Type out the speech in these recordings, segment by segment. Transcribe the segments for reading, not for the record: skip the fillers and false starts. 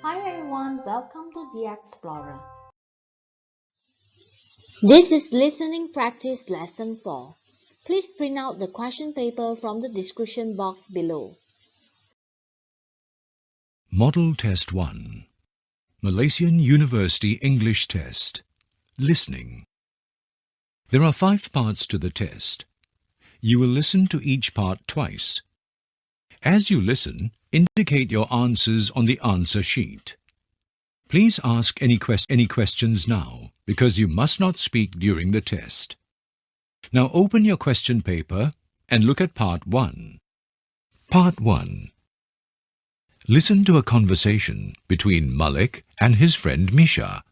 Hi everyone, welcome to the Explorer. This is Listening Practice Lesson 4. Please print out the question paper from the description box below. Model Test 1. Malaysian University English Test. Listening. There are 5 parts to the test. You will listen to each part twice. As you listen, indicate your answers on the answer sheet. Please ask any questions now, because you must not speak during the test. Now open your question paper and look at Part 1. Part 1. Listen to a conversation between Malik and his friend Misha.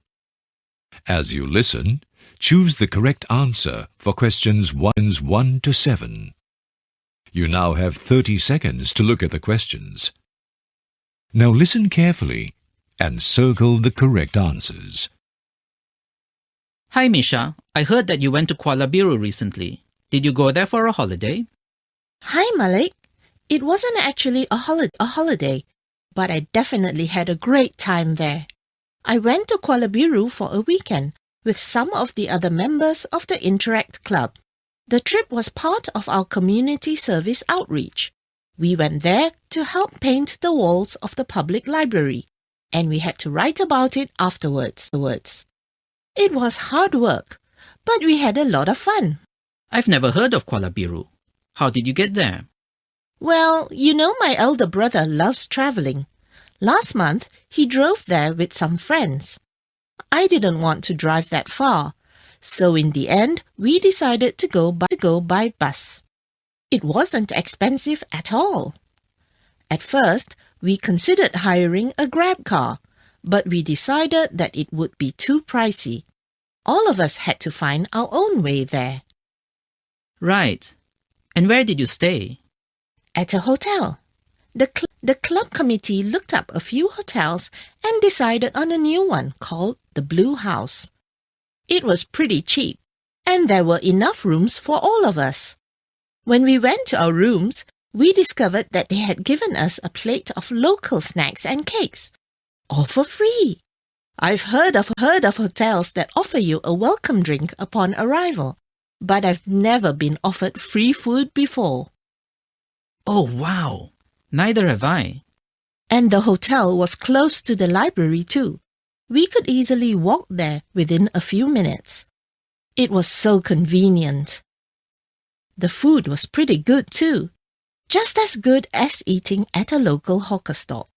As you listen, choose the correct answer for questions 1 to 7. You now have 30 seconds to look at the questions. Now listen carefully and circle the correct answers. Hi Misha, I heard that you went to Kuala Biru recently. Did you go there for a holiday? Hi Malik. It wasn't actually a holiday, but I definitely had a great time there. I went to Kuala Biru for a weekend with some of the other members of the Interact Club. The trip was part of our community service outreach. We went there to help paint the walls of the public library, and we had to write about it afterwards. It was hard work, but we had a lot of fun. I've never heard of Kuala Biru. How did you get there? Well, you know my elder brother loves traveling. Last month, he drove there with some friends. I didn't want to drive that far, so in the end, we decided to go by bus. It wasn't expensive at all. At first, we considered hiring a Grab car, but we decided that it would be too pricey. All of us had to find our own way there. Right. And where did you stay? At a hotel. The club committee looked up a few hotels and decided on a new one called the Blue House. It was pretty cheap, and there were enough rooms for all of us. When we went to our rooms, we discovered that they had given us a plate of local snacks and cakes, all for free. I've heard of hotels that offer you a welcome drink upon arrival, but I've never been offered free food before. Oh wow! Neither have I. And the hotel was close to the library too. We could easily walk there within a few minutes. It was so convenient. The food was pretty good too, just as good as eating at a local hawker stall.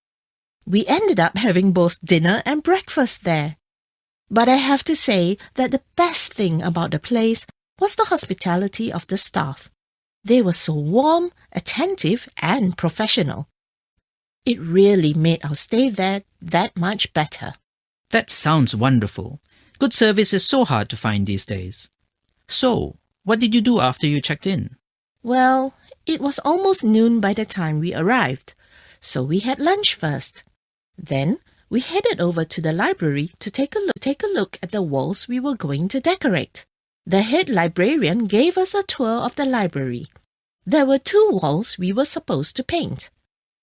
We ended up having both dinner and breakfast there. But I have to say that the best thing about the place was the hospitality of the staff. They were so warm, attentive, and professional. It really made our stay there that much better. That sounds wonderful. Good service is so hard to find these days. So, what did you do after you checked in? Well, it was almost noon by the time we arrived, so we had lunch first. Then, we headed over to the library to take a look at the walls we were going to decorate. The head librarian gave us a tour of the library. There were 2 walls we were supposed to paint.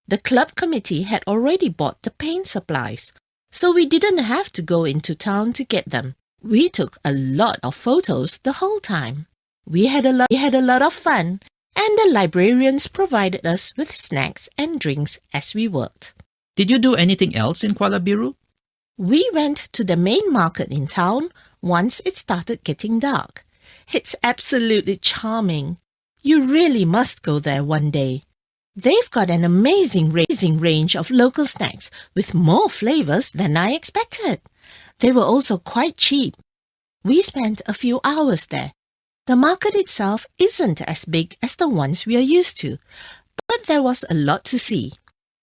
The club committee had already bought the paint supplies, so we didn't have to go into town to get them. We took a lot of photos the whole time. We had a lot of fun, and the librarians provided us with snacks and drinks as we worked. Did you do anything else in Kuala Biru? We went to the main market in town once it started getting dark. It's absolutely charming. You really must go there one day. They've got an amazing range of local snacks with more flavors than I expected. They were also quite cheap. We spent a few hours there. The market itself isn't as big as the ones we are used to, but there was a lot to see.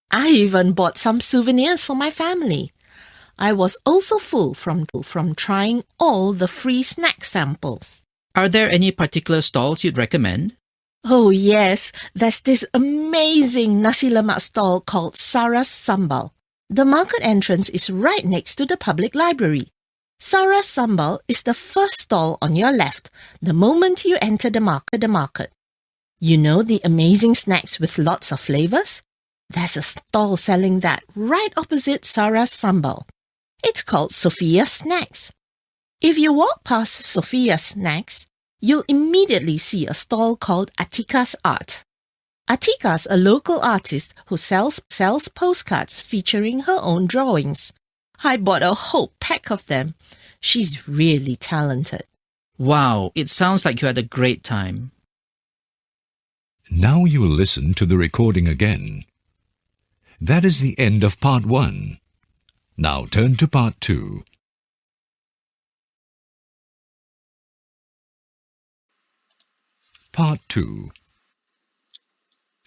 I even bought some souvenirs for my family. I was also full from trying all the free snack samples. Are there any particular stalls you'd recommend? Oh yes, there's this amazing nasi lemak stall called Sarah's Sambal. The market entrance is right next to the public library. Sarah's Sambal is the first stall on your left the moment you enter the market. You know the amazing snacks with lots of flavors? There's a stall selling that right opposite Sarah's Sambal. It's called Sophia's Snacks. If you walk past Sophia's Snacks, you'll immediately see a stall called Atika's Art. Atika's a local artist who sells postcards featuring her own drawings. I bought a whole pack of them. She's really talented. Wow, it sounds like you had a great time. Now you will listen to the recording again. That is the end of part 1. Now turn to part 2. Part 2.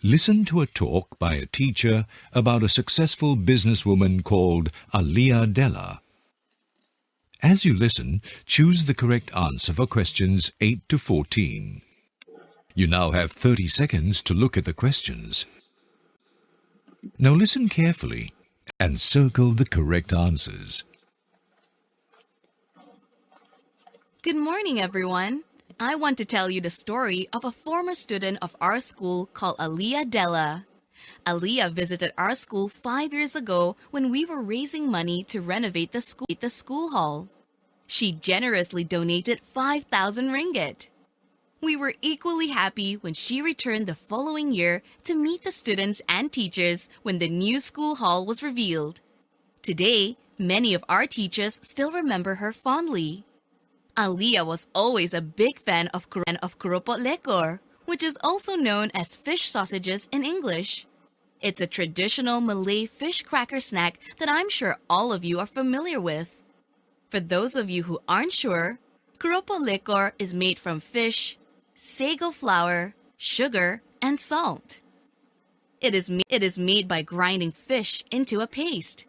Listen to a talk by a teacher about a successful businesswoman called 𝗗𝗓𝗪𝗓. As you listen, choose the correct answer for questions 8 to 14. You now have 30 seconds to look at the questions. Now listen carefully and circle the correct answers. Good morning, everyone. I want to tell you the story of a former student of our school called 𝗗𝗓𝗪𝗓. Aaliyah visited our school 5 years ago when we were raising money to renovate the school hall. She generously donated 5,000 ringgit. We were equally happy when she returned the following year to meet the students and teachers when the new school hall was revealed. Today, many of our teachers still remember her fondly. Aaliyah was always a big fan of 𝗗𝗢𝗪𝗡𝗟𝗢𝗪, which is also known as fish sausages in English. It's a traditional Malay fish cracker snack that I'm sure all of you are familiar with. For those of you who aren't sure, 𝗗𝗢𝗪𝗡𝗟𝗪 is made from fish, sago flour, sugar, and salt. It is made by grinding fish into a paste,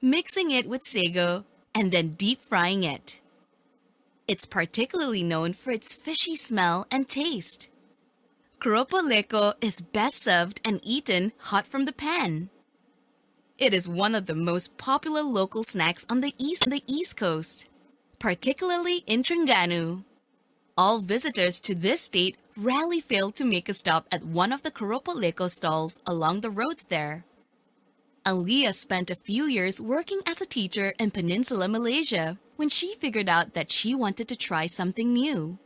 mixing it with sago, and then deep frying it. It's particularly known for its fishy smell and taste. 𝗗𝗢𝗪𝗡𝗟𝗪 is best served and eaten hot from the pan. It is one of the most popular local snacks on the East Coast, particularly in Terengganu. All visitors to this state rarely fail to make a stop at one of the 𝗗𝗢𝗪𝗡𝗟𝗪 stalls along the roads there. Aaliyah spent a few years working as a teacher in Peninsular Malaysia when she figured out that she wanted to try something new.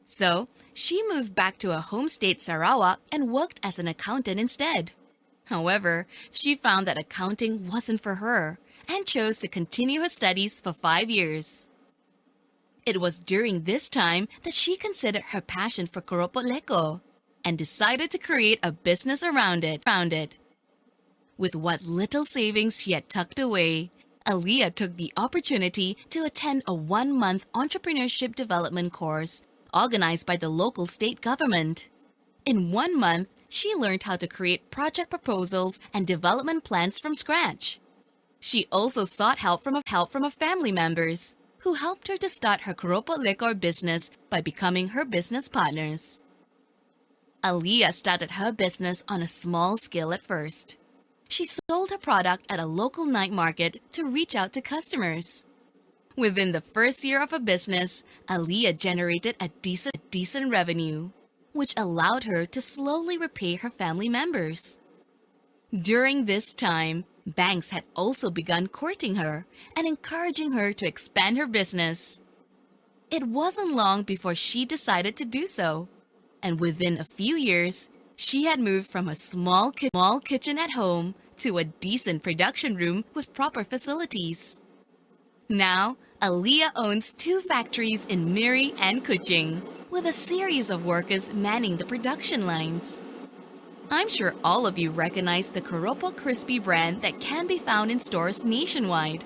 So she moved back to her home state Sarawak and worked as an accountant instead. However, she found that accounting wasn't for her and chose to continue her studies for 5 years. It was during this time that she considered her passion for 𝗗𝗢𝗪𝗡𝗟𝗪 and decided to create a business around it. With what little savings she had tucked away, Aaliyah took the opportunity to attend a 1-month entrepreneurship development course organized by the local state government. In 1 month, she learned how to create project proposals and development plans from scratch. She also sought help from her family members, who helped her to start her 𝗗𝗢𝗪𝗡𝗟𝗪 business by becoming her business partners. Aaliyah started her business on a small scale at first. She sold her product at a local night market to reach out to customers. Within the first year of her business, Aaliyah generated a decent revenue, which allowed her to slowly repay her family members. During this time, banks had also begun courting her and encouraging her to expand her business. It wasn't long before she decided to do so, and within a few years, she had moved from a small kitchen at home to a decent production room with proper facilities. Now, Aaliyah owns 2 factories in Miri and Kuching, with a series of workers manning the production lines. I'm sure all of you recognize the Keropok Crispy brand that can be found in stores nationwide.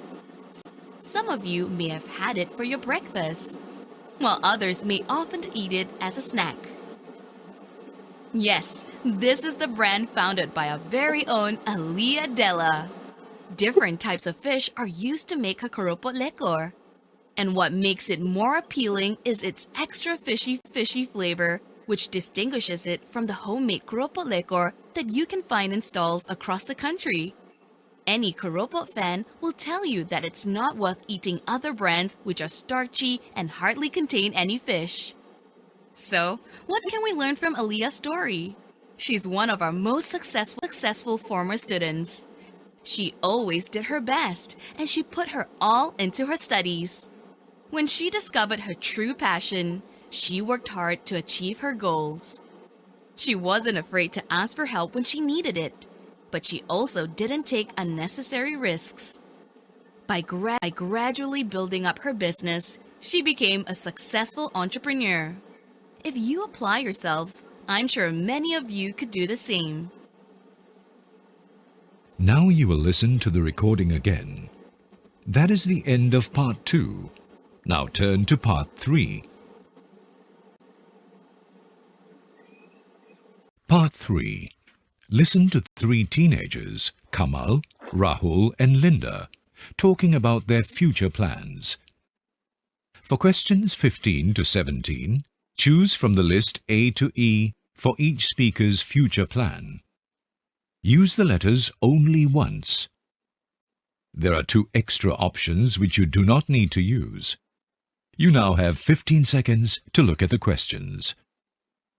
Some of you may have had it for your breakfast, while others may often eat it as a snack. Yes, this is the brand founded by our very own 𝗗𝗓𝗪𝗓. Different types of fish are used to make her 𝗗𝗢𝗪𝗡𝗟𝗪, and what makes it more appealing is its extra fishy flavor, which distinguishes it from the homemade 𝗗𝗢𝗪𝗡𝗟𝗪 that you can find in stalls across the country. Any 𝗗𝗢𝗪𝗡 fan will tell you that it's not worth eating other brands which are starchy and hardly contain any fish. So, what can we learn from Aaliyah's story? She's one of our most successful former students. She always did her best, and she put her all into her studies. When she discovered her true passion, she worked hard to achieve her goals. She wasn't afraid to ask for help when she needed it, but she also didn't take unnecessary risks. By gradually building up her business, she became a successful entrepreneur. If you apply yourselves, I'm sure many of you could do the same. Now you will listen to the recording again. That is the end of part 2. Now turn to part 3. Part 3. Listen to 3 teenagers, Kamal, Rahul and Linda, talking about their future plans. For questions 15 to 17, choose from the list A to E for each speaker's future plan. Use the letters only once. There are 2 extra options which you do not need to use. You now have 15 seconds to look at the questions.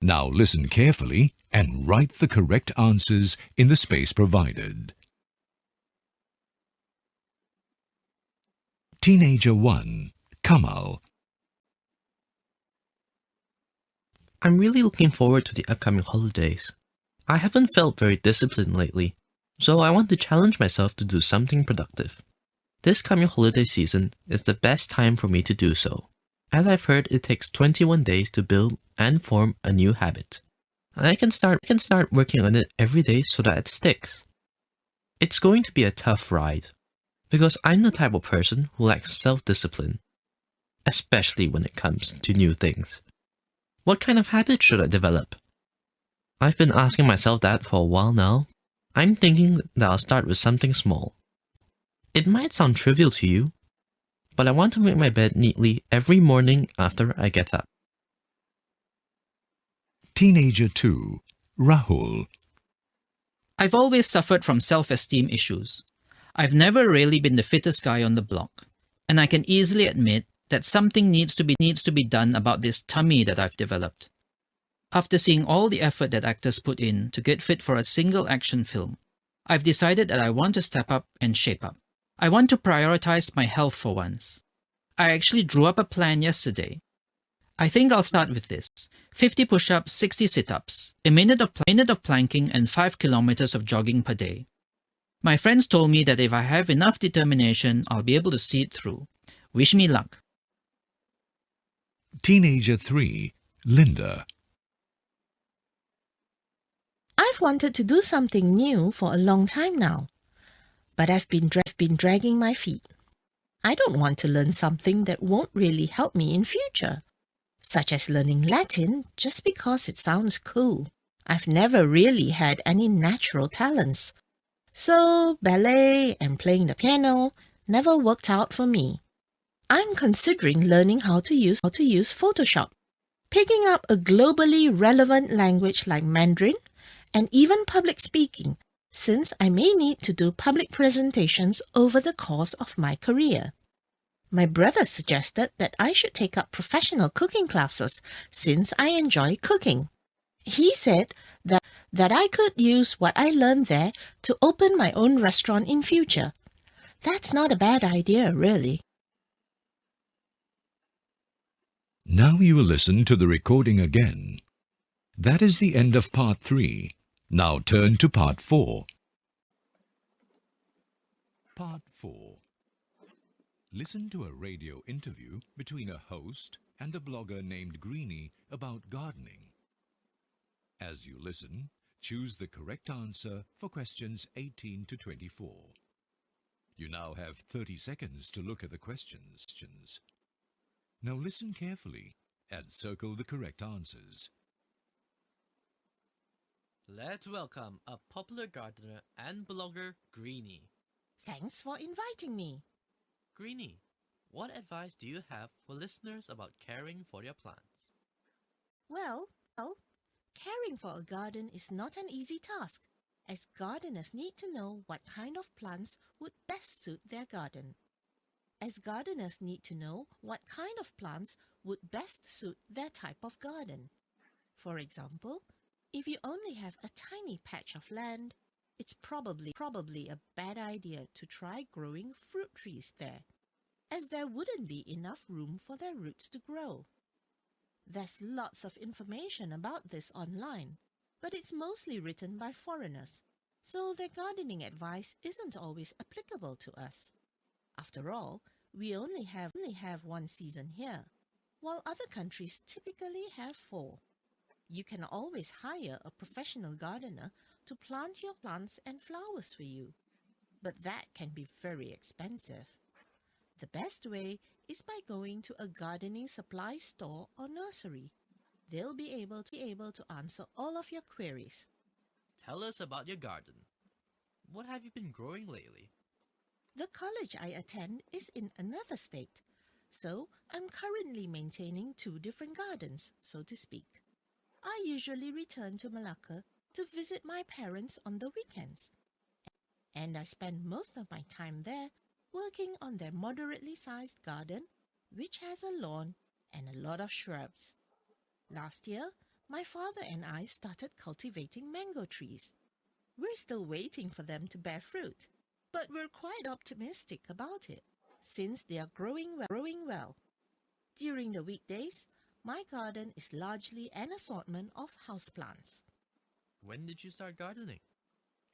Now listen carefully and write the correct answers in the space provided. Teenager 1, Kamal. I'm really looking forward to the upcoming holidays. I haven't felt very disciplined lately, so I want to challenge myself to do something productive. This coming holiday season is the best time for me to do so, as I've heard it takes 21 days to build and form a new habit. And I can start working on it every day so that it sticks. It's going to be a tough ride, because I'm the type of person who lacks self-discipline, especially when it comes to new things. What kind of habit should I develop? I've been asking myself that for a while now. I'm thinking that I'll start with something small. It might sound trivial to you, but I want to make my bed neatly every morning after I get up. Teenager 2, Rahul. I've always suffered from self-esteem issues. I've never really been the fittest guy on the block, and I can easily admit that something needs to be done about this tummy that I've developed. After seeing all the effort that actors put in to get fit for a single action film, I've decided that I want to step up and shape up. I want to prioritize my health for once. I actually drew up a plan yesterday. I think I'll start with this: 50 push-ups, 60 sit-ups, a minute of planking and 5 kilometers of jogging per day. My friends told me that if I have enough determination, I'll be able to see it through. Wish me luck. Teenager 3, Linda. I've wanted to do something new for a long time now, but I've been dragging my feet. I don't want to learn something that won't really help me in future, such as learning Latin just because it sounds cool. I've never really had any natural talents, so ballet and playing the piano never worked out for me. I'm considering learning how to use Photoshop, picking up a globally relevant language like Mandarin, and even public speaking, since I may need to do public presentations over the course of my career. My brother suggested that I should take up professional cooking classes since I enjoy cooking. He said that I could use what I learned there to open my own restaurant in future. That's not a bad idea, really. Now you will listen to the recording again. That is the end of part 3. Now turn to part 4. Part 4. Listen to a radio interview between a host and a blogger named Greenie about gardening. As you listen, choose the correct answer for questions 18 to 24. You now have 30 seconds to look at the questions. Now listen carefully and circle the correct answers. Let's welcome a popular gardener and blogger, Greenie. Thanks for inviting me. Greenie, what advice do you have for listeners about caring for their plants? Well, caring for a garden is not an easy task, as gardeners need to know what kind of plants would best suit their garden. For example, if you only have a tiny patch of land, it's probably a bad idea to try growing fruit trees there, as there wouldn't be enough room for their roots to grow. There's lots of information about this online, but it's mostly written by foreigners, so their gardening advice isn't always applicable to us. After all, we only have one season here, while other countries typically have 4. You can always hire a professional gardener to plant your plants and flowers for you, but that can be very expensive. The best way is by going to a gardening supply store or nursery. They'll be able to answer all of your queries. Tell us about your garden. What have you been growing lately? The college I attend is in another state, so I'm currently maintaining 2 different gardens, so to speak. I usually return to Malacca to visit my parents on the weekends, and I spend most of my time there working on their moderately sized garden, which has a lawn and a lot of shrubs. Last year, my father and I started cultivating mango trees. We're still waiting for them to bear fruit, but we're quite optimistic about it, since they are growing well. During the weekdays, my garden is largely an assortment of houseplants. When did you start gardening?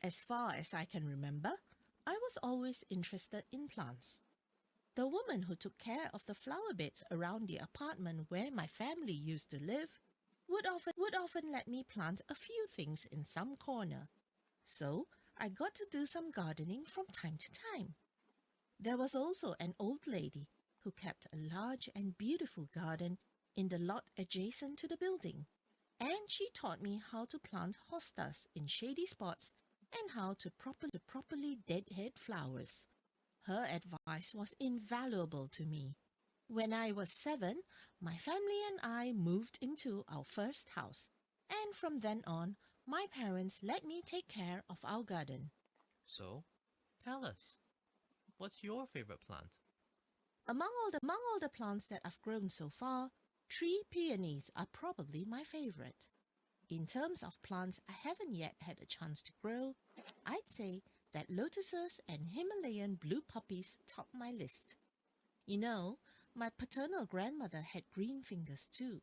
As far as I can remember, I was always interested in plants. The woman who took care of the flower beds around the apartment where my family used to live would often let me plant a few things in some corner. So I got to do some gardening from time to time. There was also an old lady who kept a large and beautiful garden in the lot adjacent to the building, and she taught me how to plant hostas in shady spots and how to properly deadhead flowers. Her advice was invaluable to me. When I was 7, my family and I moved into our first house, and from then on, my parents let me take care of our garden. So, tell us, what's your favorite plant? Among all the plants that I've grown so far, tree peonies are probably my favorite. In terms of plants I haven't yet had a chance to grow, I'd say that lotuses and Himalayan blue poppies top my list. You know, my paternal grandmother had green fingers too.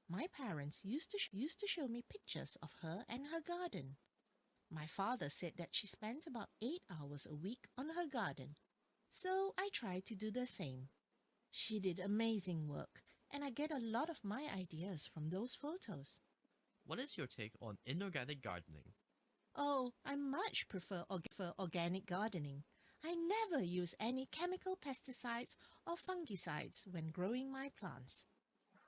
My parents used to show me pictures of her and her garden. My father said that she spent about 8 hours a week on her garden, so I tried to do the same. She did amazing work, and I get a lot of my ideas from those photos. What is your take on inorganic gardening? Oh, I much prefer organic gardening. I never use any chemical pesticides or fungicides when growing my plants.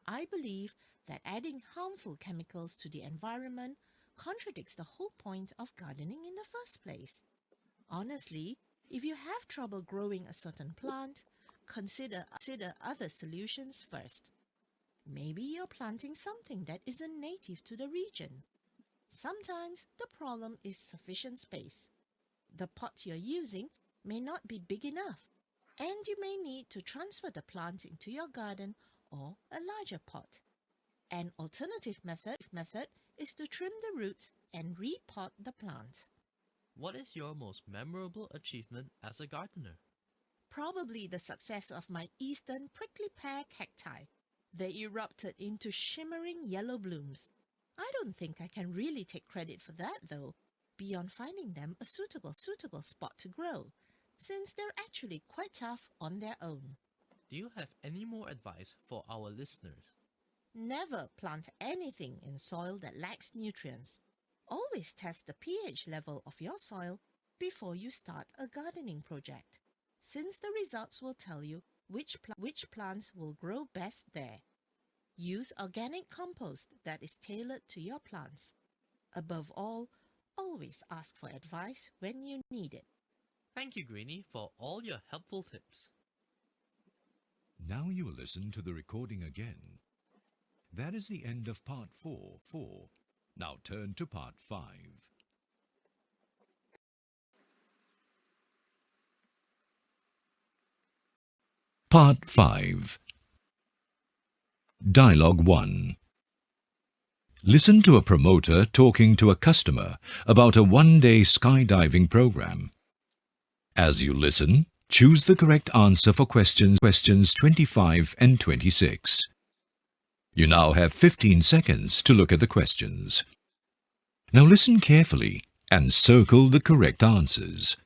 I believe that adding harmful chemicals to the environment contradicts the whole point of gardening in the first place. Honestly, if you have trouble growing a certain plant, consider other solutions first. Maybe you're planting something that isn't native to the region. Sometimes the problem is sufficient space. The pot you're using may not be big enough, and you may need to transfer the plant into your garden or a larger pot. An alternative method is to trim the roots and repot the plant. What is your most memorable achievement as a gardener? Probably the success of my eastern prickly pear cacti. They erupted into shimmering yellow blooms. I don't think I can really take credit for that though, beyond finding them a suitable spot to grow, since they're actually quite tough on their own. Do you have any more advice for our listeners? Never plant anything in soil that lacks nutrients. Always test the pH level of your soil before you start a gardening project, since the results will tell you which plants will grow best there. Use organic compost that is tailored to your plants. Above all, always ask for advice when you need it. Thank you, Greenie, for all your helpful tips. Now you will listen to the recording again. That is the end of part 4. Now turn to part 5. Part 5. Dialogue 1. Listen to a promoter talking to a customer about a one-day skydiving program. As you listen, choose the correct answer for questions 25 and 26. You now have 15 seconds to look at the questions. Now listen carefully and circle the correct answers.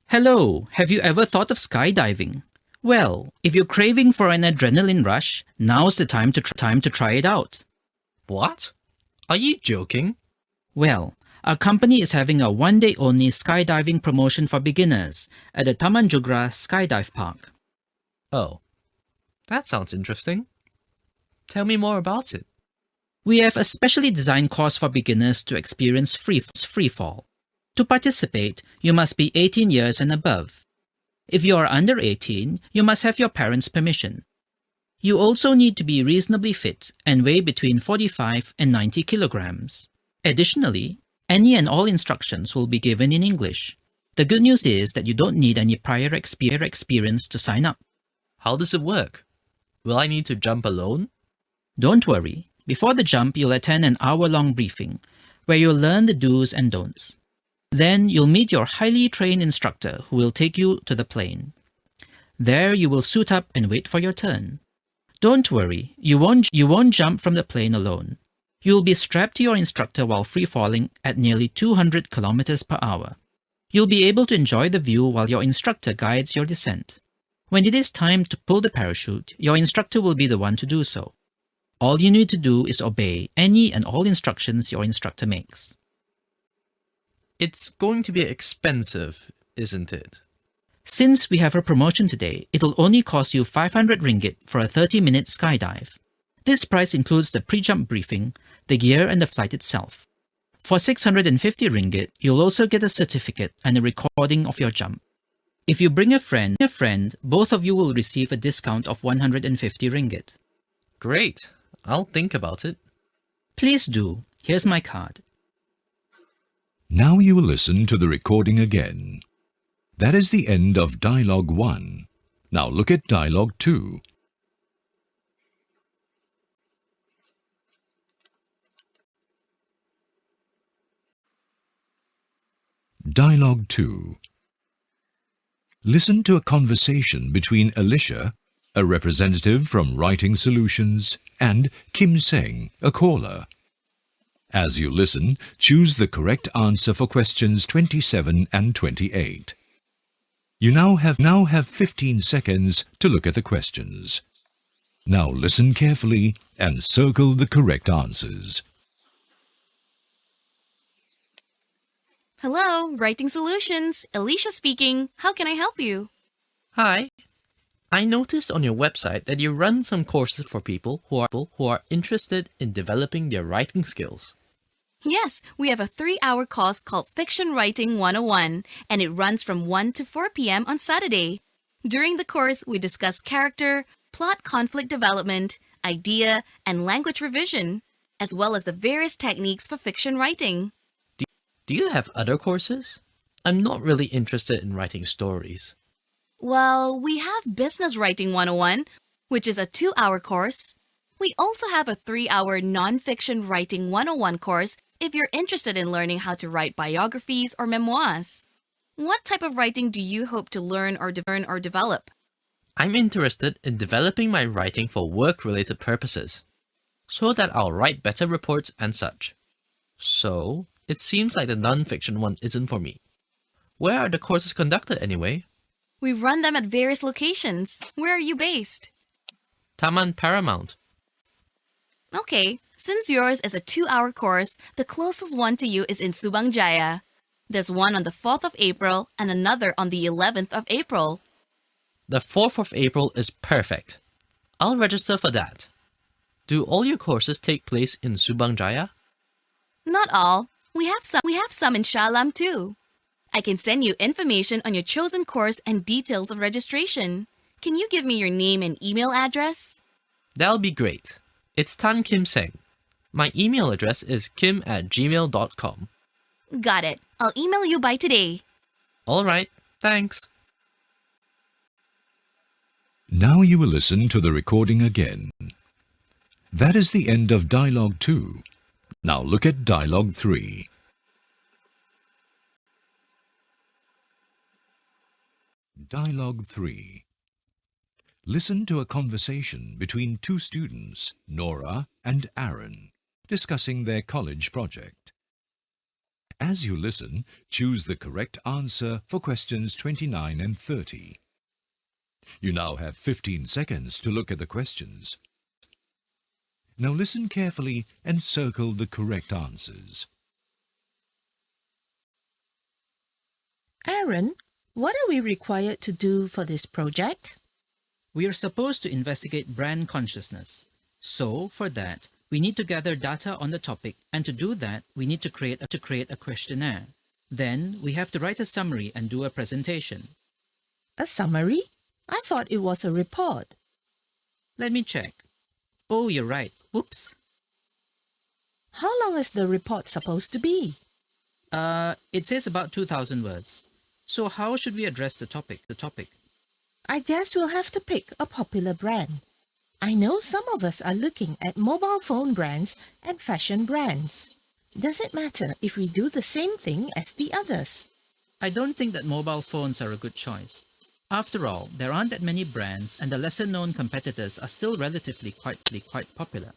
Hello, have you ever thought of skydiving? Well, if you're craving for an adrenaline rush, now's the time to try it out. What? Are you joking? Well, our company is having a one-day-only skydiving promotion for beginners at the 𝗗𝗪𝗪𝗡𝗟𝗢𝗪 Skydive Park. Oh, that sounds interesting. Tell me more about it. We have a specially designed course for beginners to experience free fall. To participate, you must be 18 years and above. If you are under 18, you must have your parents' permission. You also need to be reasonably fit and weigh between 45 and 90 kilograms. Additionally, any and all instructions will be given in English. The good news is that you don't need any prior experience to sign up. How does it work? Will I need to jump alone? Don't worry. Before the jump, you'll attend an hour-long briefing where you'll learn the do's and don'ts. Then you'll meet your highly trained instructor who will take you to the plane. There you will suit up and wait for your turn. Don't worry, you won't jump from the plane alone. You'll be strapped to your instructor while free-falling at nearly 200 kilometers per hour. You'll be able to enjoy the view while your instructor guides your descent. When it is time to pull the parachute, your instructor will be the one to do so. All you need to do is obey any and all instructions your instructor makes. It's going to be expensive, isn't it? Since we have a promotion today, it'll only cost you 500 ringgit for a 30-minute skydive. This price includes the pre-jump briefing, the gear and the flight itself. For 650 ringgit, you'll also get a certificate and a recording of your jump. If you bring a friend, both of you will receive a discount of 150 ringgit. Great. I'll think about it. Please do. Here's my card. Now you will listen to the recording again. That is the end of Dialogue 1. Now look at Dialogue 2. Dialogue 2. Listen to a conversation between Alicia, a representative from Writing Solutions, and Kim Seng, a caller. As you listen, choose the correct answer for questions 27 and 28. You now have 15 seconds to look at the questions. Now listen carefully and circle the correct answers. Hello, Writing Solutions. Alicia speaking. How can I help you? Hi. I noticed on your website that you run some courses for people who are interested in developing their writing skills. Yes, we have a 3-hour course called Fiction Writing 101, and it runs from 1 to 4 p.m. on Saturday. During the course, we discuss character, plot conflict development, idea, and language revision, as well as the various techniques for fiction writing. Do you have other courses? I'm not really interested in writing stories. Well, we have Business Writing 101, which is a 2-hour course. We also have a 3-hour Non-Fiction Writing 101 course if you're interested in learning how to write biographies or memoirs. What type of writing do you hope to learn or develop? I'm interested in developing my writing for work-related purposes, so that I'll write better reports and such. So, it seems like the non-fiction one isn't for me. Where are the courses conducted anyway? We run them at various locations. Where are you based? 𝗗𝗪𝗪𝗡𝗟𝗢𝗪. Okay, since yours is a 2-hour course, the closest one to you is in Subang Jaya. There's one on the 4th of April and another on the 11th of April. The 4th of April is perfect. I'll register for that. Do all your courses take place in Subang Jaya? Not all. We have some in Shah Alam too. I can send you information on your chosen course and details of registration. Can you give me your name and email address? That'll be great. It's Tan Kim Seng. My email address is kim@gmail.com. Got it. I'll email you by today. Alright, thanks. Now you will listen to the recording again. That is the end of Dialogue 2. Now look at Dialogue 3. Dialogue 3. Listen to a conversation between two students, Nora and Aaron, discussing their college project. As you listen, choose the correct answer for questions 29 and 30. You now have 15 seconds to look at the questions. Now listen carefully and circle the correct answers. Aaron, what are we required to do for this project? We are supposed to investigate brand consciousness. So, for that, we need to gather data on the topic, and to do that, we need to create a questionnaire. Then, we have to write a summary and do a presentation. A summary? I thought it was a report. Let me check. Oh, you're right. Whoops. How long is the report supposed to be? It says about 2,000 words. So how should we address the topic? I guess we'll have to pick a popular brand. I know some of us are looking at mobile phone brands and fashion brands. Does it matter if we do the same thing as the others? I don't think that mobile phones are a good choice. After all, there aren't that many brands, and the lesser-known competitors are still relatively quite popular.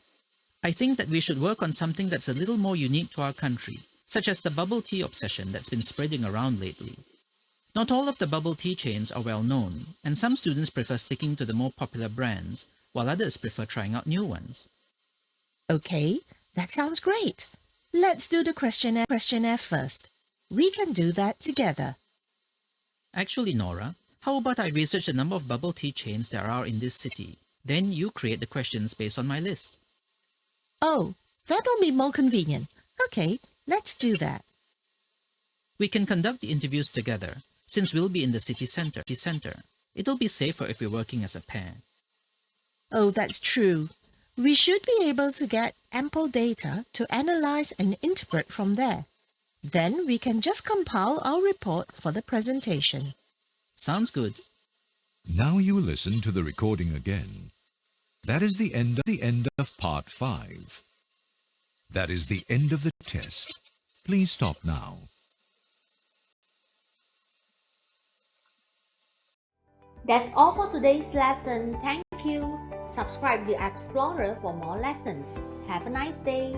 I think that we should work on something that's a little more unique to our country, such as the bubble tea obsession that's been spreading around lately. Not all of the bubble tea chains are well known, and some students prefer sticking to the more popular brands, while others prefer trying out new ones. Okay, that sounds great. Let's do the questionnaire first. We can do that together. Actually, Nora, how about I research the number of bubble tea chains there are in this city? Then you create the questions based on my list. Oh, that'll be more convenient. Okay, let's do that. We can conduct the interviews together, since we'll be in the city center. It'll be safer if we're working as a pair. Oh, that's true. We should be able to get ample data to analyze and interpret from there. Then we can just compile our report for the presentation. Sounds good. Now you will listen to the recording again. That is the end of Part 5. That is the end of the test. Please stop now. That's all for today's lesson. Thank you. Subscribe to Explorer for more lessons. Have a nice day.